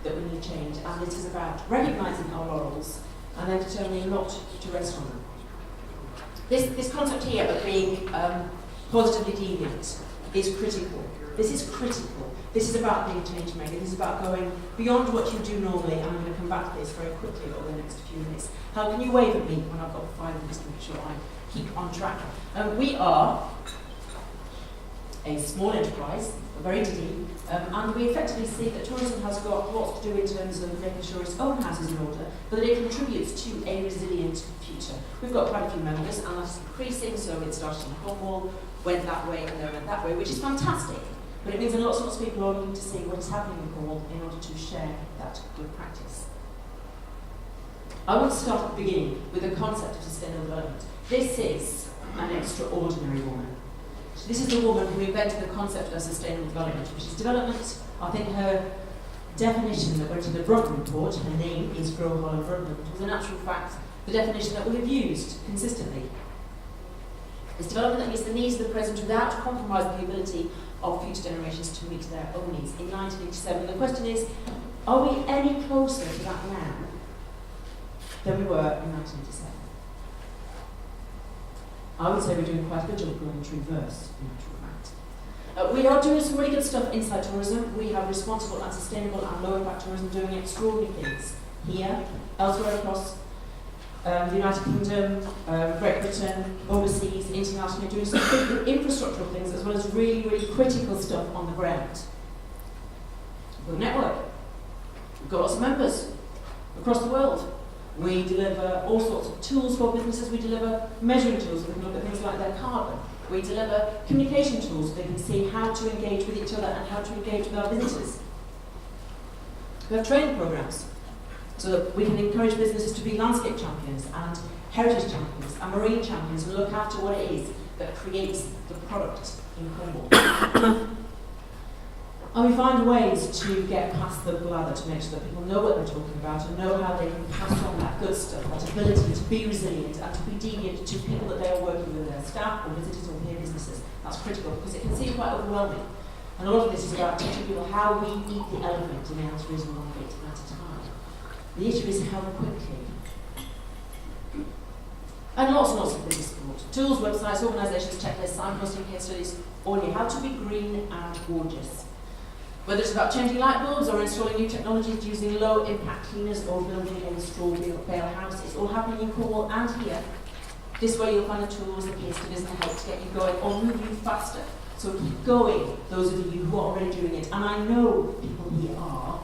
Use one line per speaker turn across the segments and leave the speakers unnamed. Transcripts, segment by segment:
that we need change, and it is about recognising our laurels and then determining not to rest on them. This concept here of being positively deviant is critical. This is critical. This is about being change maker. This is about going beyond what you do normally, and I'm going to come back to this very quickly over the next few minutes. How can you wave at me when I've got 5 minutes to make sure I keep on track? We are a small enterprise, very DD, and we effectively see that tourism has got lots to do in terms of making sure its own house is in order, but that it contributes to a resilient future. We've got quite a few members, and that's increasing, so it started in Cornwall, went that way, and then went that way, which is fantastic. But it means that lots and lots of people are looking to see what is happening in Cornwall in order to share that good practice. I want to start at the beginning with the concept of sustainable development. This is an extraordinary woman. This is the woman who invented the concept of sustainable development, which is development. I think her definition that went to the Brookman report, her name is Grow Holland Brookman, was in actual fact the definition that we have used consistently. It's development that meets the needs of the present without compromising the ability of future generations to meet their own needs. In 1987, the question is, are we any closer to that now than we were in 1987? I would say we're doing quite a good job going into reverse, in actual fact. We are doing some really good stuff inside tourism. We have responsible and sustainable and low impact tourism doing extraordinary things here, elsewhere across the United Kingdom, Great Britain, overseas, internationally, doing some big infrastructural things as well as really, really critical stuff on the ground. We've got a network. We've got lots of members across the world. We deliver all sorts of tools for businesses. We deliver measuring tools so they can look at things like their carbon. We deliver communication tools so they can see how to engage with each other and how to engage with our visitors. We have training programs so that we can encourage businesses to be landscape champions and heritage champions and marine champions and look after what it is that creates the product in Cornwall. And we find ways to get past the blather to make sure that people know what they're talking about and know how they can pass on that good stuff, that ability to be resilient and to be deviant to people that they are working with, their staff or visitors or peer businesses. That's critical because it can seem quite overwhelming. And a lot of this is about teaching people how we eat the elephant, and the answer is one bit at a time. The issue is how quickly. And lots of business support. Tools, websites, organisations, checklists, signposting, case studies, all here. How to be green and gorgeous. Whether it's about changing light bulbs or installing new technologies using low-impact cleaners or building a straw bale house, it's all happening in Cornwall and here. This way you'll find the tools, the case studies, and the help to get you going or move you faster. So keep going, those of you who are already doing it. And I know people here are.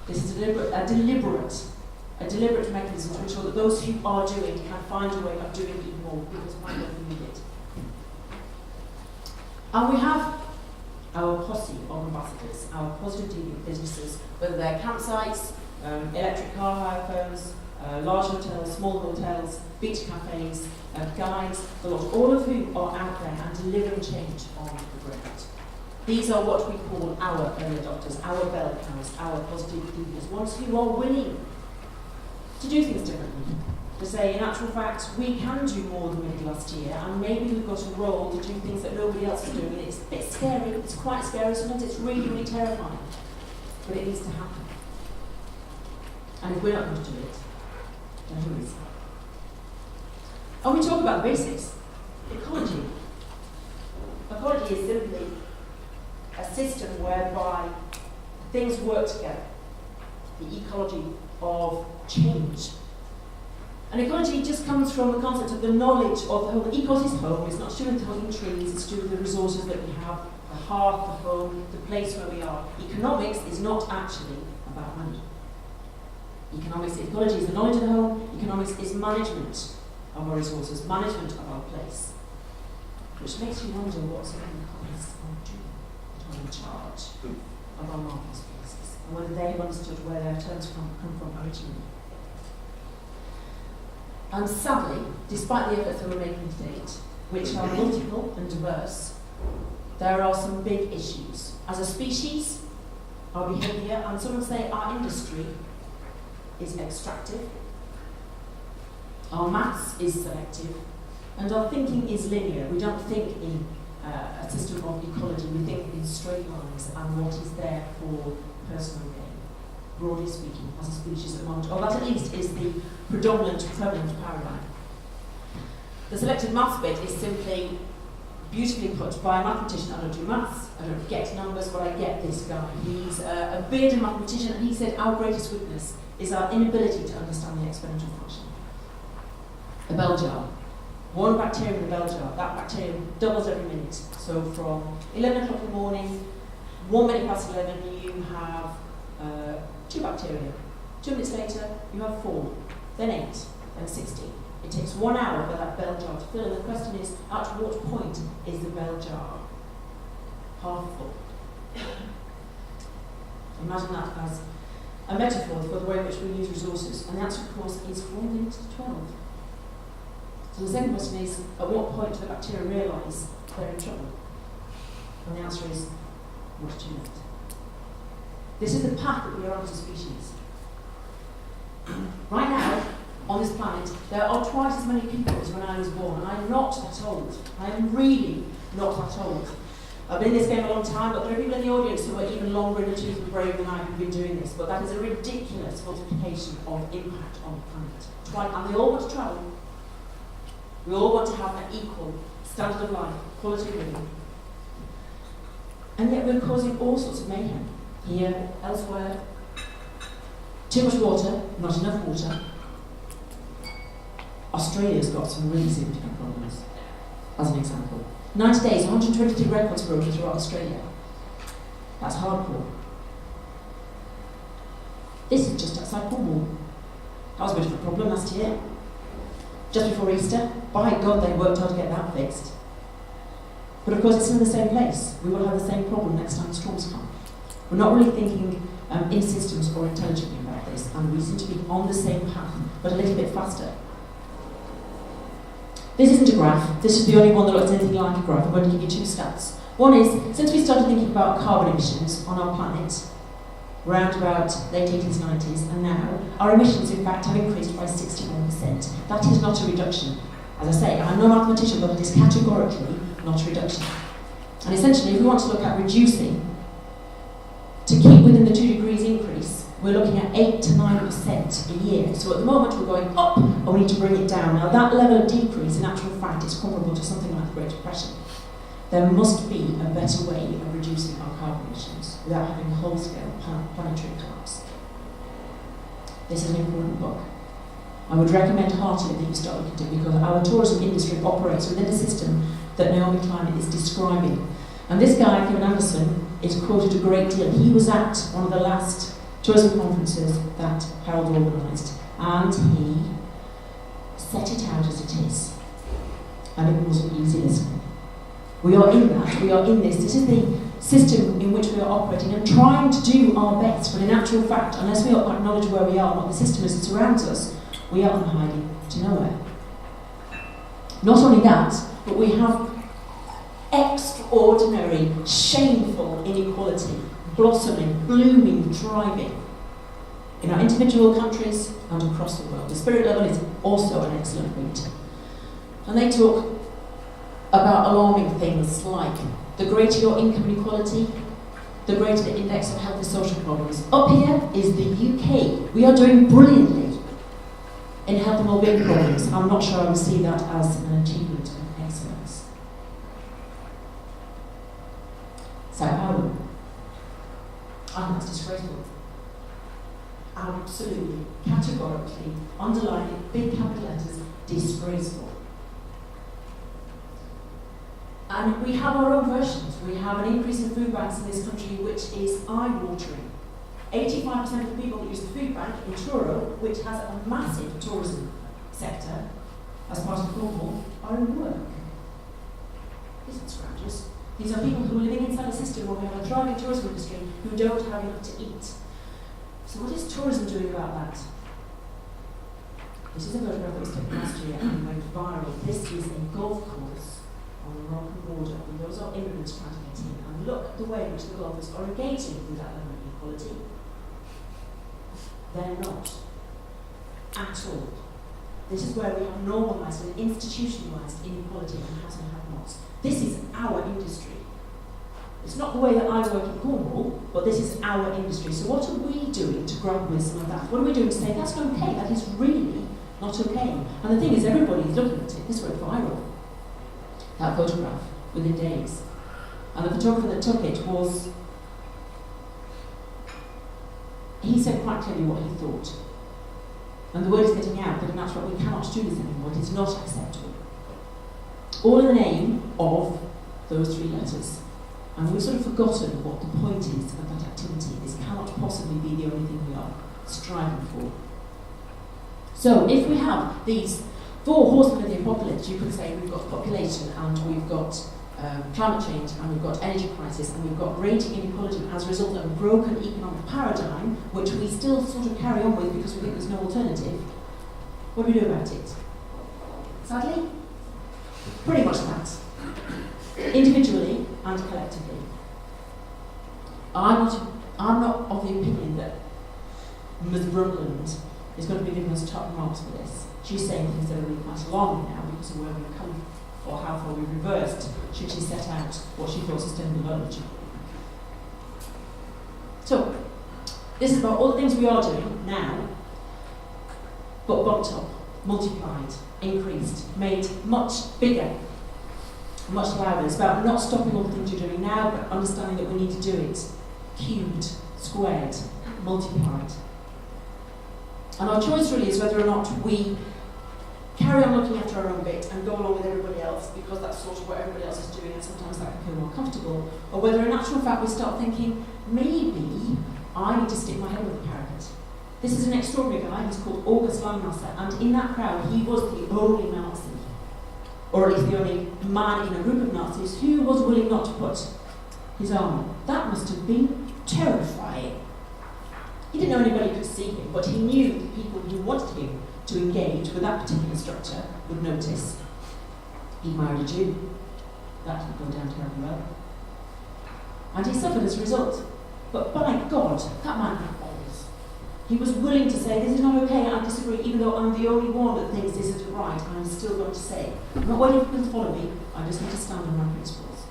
This is a deliberate mechanism to ensure that those who are doing can find a way of doing even more because I know we need it. And we have our posse of ambassadors, our positive deviant businesses, whether they're campsites, electric car hire firms, large hotels, small hotels, beach cafes, guides, the lot, all of whom are out there and delivering change on the ground. These are what we call our early adopters, our bell cows, our positive deviants, ones who are willing to do things differently. To say, in actual fact, we can do more than we did last year, and maybe we've got a role to do things that nobody else is doing. And it's a bit scary, it's quite scary, sometimes it's really, really terrifying. But it needs to happen. And if we're not going to do it, then who is? And we talk about the basics. Ecology. Ecology is simply a system whereby things work together. The ecology of change. And ecology just comes from the concept of the knowledge of the home. The ecos is home. It's not to do with hugging trees, it's to do with the resources that we have, the hearth, the home, the place where we are. Economics is not actually about money. Ecology is the knowledge of the home. Economics is management of our resources, management of our place. Which makes you wonder what some economists are doing, that are in charge of our marketplaces, and whether they have understood where their terms come from originally. And sadly, despite the efforts that we're making to date, which are multiple and diverse, there are some big issues. As a species, our behaviour, and some would say our industry, is extractive, our maths is selective, and our thinking is linear. We don't think in a system of ecology, we think in straight lines and what is there for personal gain. broadly speaking, as a species at the moment, or that at least is the predominant, prevalent paradigm. The selected maths bit is simply beautifully put by a mathematician. I don't do maths, I don't get numbers, but I get this guy. He's a bearded mathematician, and he said our greatest weakness is our inability to understand the exponential function. A bell jar. One bacterium in the bell jar, that bacterium doubles every minute. So from 11 o'clock in the morning, 1 minute past 11, you have 2 bacteria. 2 minutes later, you have 4, then 8, then 16. It takes 1 hour for that bell jar to fill, and the question is, at what point is the bell jar half full? Imagine that as a metaphor for the way in which we use resources, and the answer, of course, is 4 minutes to 12. So the second question is, at what point do the bacteria realise they're in trouble? And the answer is, not too late. This is the path that we are on as a species. Right now, on this planet, there are twice as many people as when I was born, and I'm not that old. I am really not that old. I've been in this game a long time, but there are people in the audience who are even longer in the tooth and brave than I have been doing this, but that is a ridiculous multiplication of impact on the planet. And they all want to travel. We all want to have an equal standard of life, quality of living. And yet we're causing all sorts of mayhem. Here, elsewhere. Too much water, not enough water. Australia's got some really significant problems, as an example. 90 days, 122 records broken throughout Australia. That's hardcore. This is just outside Cornwall. That was a bit of a problem last year. Just before Easter, by God, they worked hard to get that fixed. But of course, it's in the same place. We will have the same problem next time storms come. We're not really thinking in systems or intelligently about this, and we seem to be on the same path, but a little bit faster. This isn't a graph. This is the only one that looks anything like a graph. I'm going to give you 2 stats. One is, since we started thinking about carbon emissions on our planet, around about late 80s, 90s, and now, our emissions, in fact, have increased by 61%. That is not a reduction. As I say, I'm no mathematician, but it is categorically not a reduction. And essentially, if we want to look at reducing, to keep within the 2 degrees increase, we're looking at 8 to 9% a year. So at the moment, we're going up, and we need to bring it down. Now, that level of decrease, in actual fact, is comparable to something like the Great Depression. There must be a better way of reducing our carbon emissions without having a whole-scale planetary collapse. This is an important book. I would recommend heartily that you start looking at it, because our tourism industry operates within a system that Naomi Klein is describing. And this guy, Kevin Anderson, is quoted a great deal. He was at one of the last tourism conferences that Harold organised, and he set it out as it is. And it wasn't easy listening. We are in that, we are in this. This is the system in which we are operating and trying to do our best, but in actual fact, unless we acknowledge where we are and what the system is that surrounds us, we are hiding to nowhere. Not only that, but we have extraordinary, shameful inequality blossoming, blooming, thriving in our individual countries and across the world. The spirit level is also an excellent read. And they talk about alarming things like the greater your income inequality, the greater the index of health and social problems. Up here is the UK. We are doing brilliantly in health and wellbeing problems. I'm not sure I would see that as an achievement of excellence. Sao Paulo. I think that's disgraceful. Absolutely, categorically, underlining big capital letters, disgraceful. And we have our own versions. We have an increase in food banks in this country which is eye-watering. 85% of the people that use the food bank in Truro, which has a massive tourism sector as part of Cornwall, are in work. Isn't scroungers? These are people who are living inside a system where we have a thriving tourism industry who don't have enough to eat. So what is tourism doing about that? This is a photograph that was taken last year and went viral. This is a golf course on the Moroccan border, and those are immigrants trying to get in. And look at the way in which the golfers are engaging with that level of inequality. They're not. At all. This is where we have normalised and institutionalised inequality and has and have-nots. This is our industry. It's not the way that I work in Cornwall, but this is our industry. So what are we doing to grapple with some of that? What are we doing to say, that's not okay, that is really not okay? And the thing is, everybody's looking at it. This went viral, that photograph, within days. And the photographer that took it was, he said quite clearly what he thought. And the word is getting out that in actual fact we cannot do this anymore, it is not acceptable. All in the name of those three letters. And we've sort of forgotten what the point is of that activity. This cannot possibly be the only thing we are striving for. So if we have these four horsemen of the apocalypse, you could say we've got population and we've got climate change and we've got energy crisis and we've got raging inequality as a result of a broken economic paradigm, which we still sort of carry on with because we think there's no alternative. What do we do about it? Sadly, pretty much that. Individually and collectively. I'm not of the opinion that Ms. Brookman is going to be giving us top marks for this. She's saying things that are really quite alarming now because of where we've come or how far we've reversed should she set out what she thought sustainable development should be. So, this is about all the things we are doing now, but bumped up, multiplied, increased, made much bigger, much louder. It's about not stopping all the things you're doing now, but understanding that we need to do it cubed, squared, multiplied. And our choice really is whether or not we carry on looking after our own bit and go along with everybody else because that's sort of what everybody else is doing and sometimes that can feel more comfortable, or whether in actual fact we start thinking, maybe I need to stick my head over the parapet. This is an extraordinary guy, he's called August Langmasser, and in that crowd he was the only Nazi, or at least the only man in a group of Nazis who was willing not to put his arm on. That must have been terrifying. He didn't know anybody could see him, but he knew the people who wanted him to engage with that particular structure would notice. He married a Jew. That didn't go down terribly well. And he suffered as a result. But by God, that man had balls. He was willing to say, this is not okay, I disagree, even though I'm the only one that thinks this isn't right, I'm still going to say, I'm not waiting for people to follow me, I just need to stand on my principles.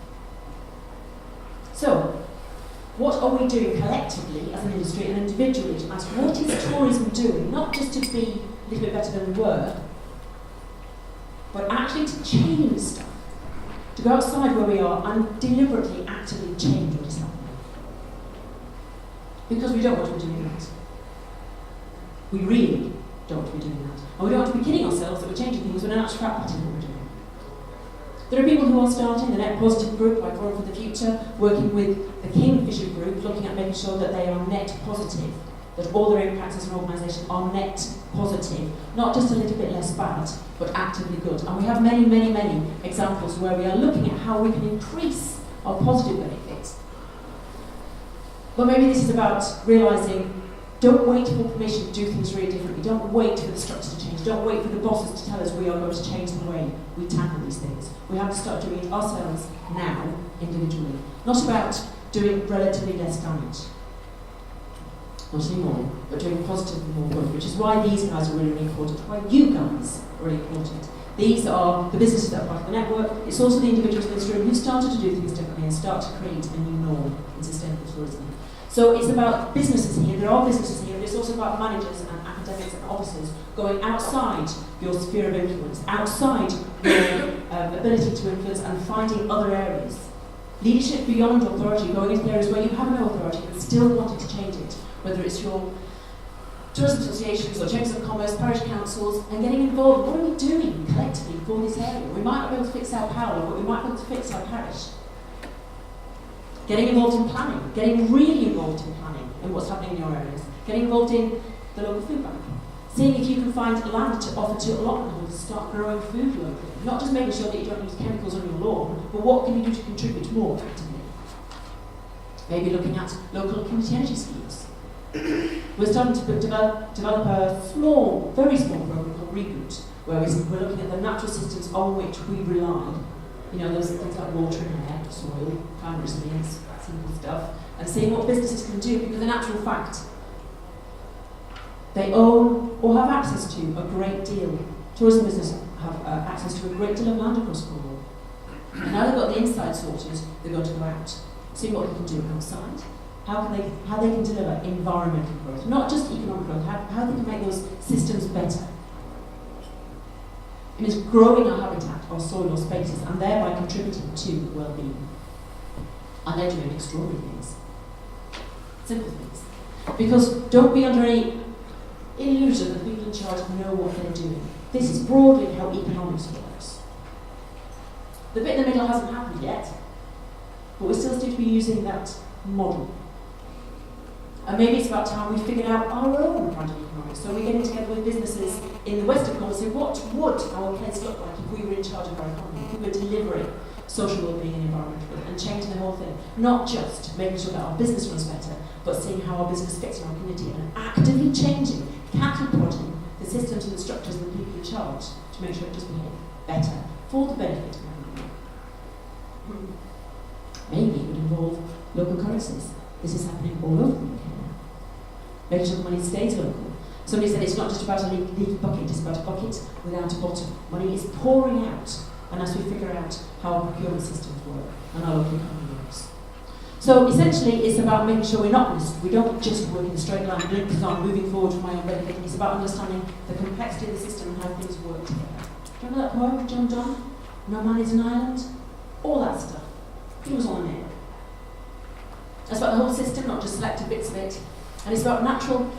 So, what are we doing collectively as an industry and individually to ask what is tourism doing, not just to be a little bit better than we were, but actually to change stuff, to go outside where we are and deliberately, actively change what is happening. Because we don't want to be doing that. We really don't want to be doing that. And we don't want to be kidding ourselves that we're changing things when in actual fact that is what we're doing. There are people who are starting the Net Positive Group, like Forum for the Future, working with the Kingfisher Group, looking at making sure that they are net positive, that all their impacts as an organisation are net positive, not just a little bit less bad, but actively good. And we have many, many, many examples where we are looking at how we can increase our positive benefits. But maybe this is about realising, don't wait for permission to do things really differently. Don't wait for the structure to change. Don't wait for the bosses to tell us we are going to change the way we tackle these things. We have to start doing it ourselves now, individually. Not about doing relatively less damage. Not anymore, but doing positive more good, which is why these guys are really, really important, why you guys are really important. These are the businesses that are part of the network. It's also the individuals in this room who started to do things differently and start to create a new norm in sustainable tourism. So it's about businesses here, there are businesses here, but it's also about managers and academics and officers going outside your sphere of influence, outside your ability to influence and finding other areas. Leadership beyond authority, going into areas where you have no authority but still wanting to change it, whether it's your tourism associations or chambers of commerce, parish councils, and getting involved. What are we doing collectively for this area? We might not be able to fix our power, but we might be able to fix our parish. Getting involved in planning, getting really involved in planning and what's happening in your areas. Getting involved in the local food bank. Seeing if you can find land to offer to allotment holders to start growing food locally. Not just making sure that you don't use chemicals on your lawn, but what can you do to contribute more actively? Maybe looking at local community energy schemes. We're starting to develop a small, very small program called Reboot, where we're looking at the natural systems on which we rely. You know, those things like water and air, soil, climate resilience, simple stuff, and seeing what businesses can do, because in actual fact, they own or have access to a great deal. Tourism businesses have access to a great deal of land across Cornwall. And now they've got the inside sorted, they're going to go out. see what they can do outside, how they can deliver environmental growth, not just economic growth, how they can make those systems better. It means growing our habitat, our soil, our spaces, and thereby contributing to well-being. And they're doing extraordinary things. Simple things. Because don't be under any illusion that people in charge know what they're doing. This is broadly how economics works. The bit in the middle hasn't happened yet, but we still need to be using that model. And maybe it's about time we figured out our own kind of economics. So we're getting together with businesses in the Western world and say, what would our place look like if we were in charge of our economy, if we were delivering social well-being and environmental growth, and changing the whole thing. Not just making sure that our business runs better, but seeing how our business fits in our community and actively changing, cattle-prodding the systems and the structures and the people in charge to make sure it does behave better for the benefit of everyone. Maybe it would involve local currencies. This is happening all over the UK now. Making sure the money stays local. Somebody said it's not just about a leaky bucket, it's about a bucket without a bottom. Money is pouring out, and as we figure out how our procurement systems work and our local economy works. So essentially, it's about making sure we don't just work in a straight line, blinkers on, moving forward from my own benefit. It's about understanding the complexity of the system and how things work together. Do you remember that poem, John Donne? No man is an island? All that stuff. It was on the nail. It's about the whole system, not just selected bits of it. And it's about natural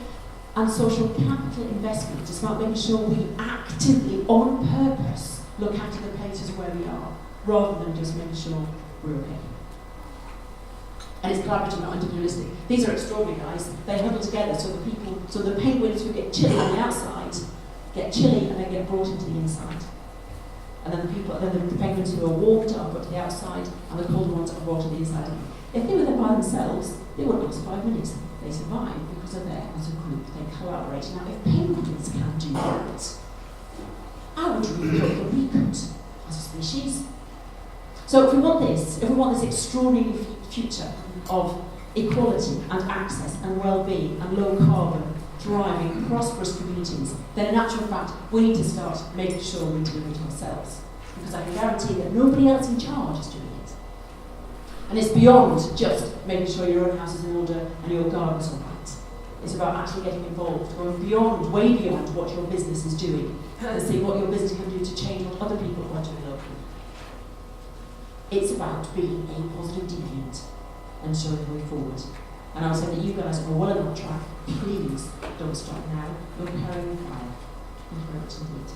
and social capital investment. It's about making sure we actively, on purpose, look after the places where we are, rather than just making sure we're okay. And it's collaborative, not individualistic. These are extraordinary guys. They huddle together so the penguins who get chilly on the outside get chilly and then get brought into the inside. And then the penguins who are warmed are put to the outside, and the colder ones are brought to the inside. If they were there by themselves, they wouldn't last 5 minutes. They survive because they're there as a group. They collaborate. Now, if penguins can do that, I would really hope that we could as a species. So if we want this extraordinary future of equality and access and well-being and low carbon, thriving, prosperous communities, then in actual fact, we need to start making sure we deliver it ourselves. Because I can guarantee that nobody else in charge is doing it. And it's beyond just making sure your own house is in order and your garden's all right. It's about actually getting involved, going beyond, way beyond what your business is doing, and seeing what your business can do to change what other people are doing locally. It's about being a positive deviant and showing the way forward. And I would say that you guys are well on that track. Please don't stop now. You're carrying the fire. Thank you very much indeed.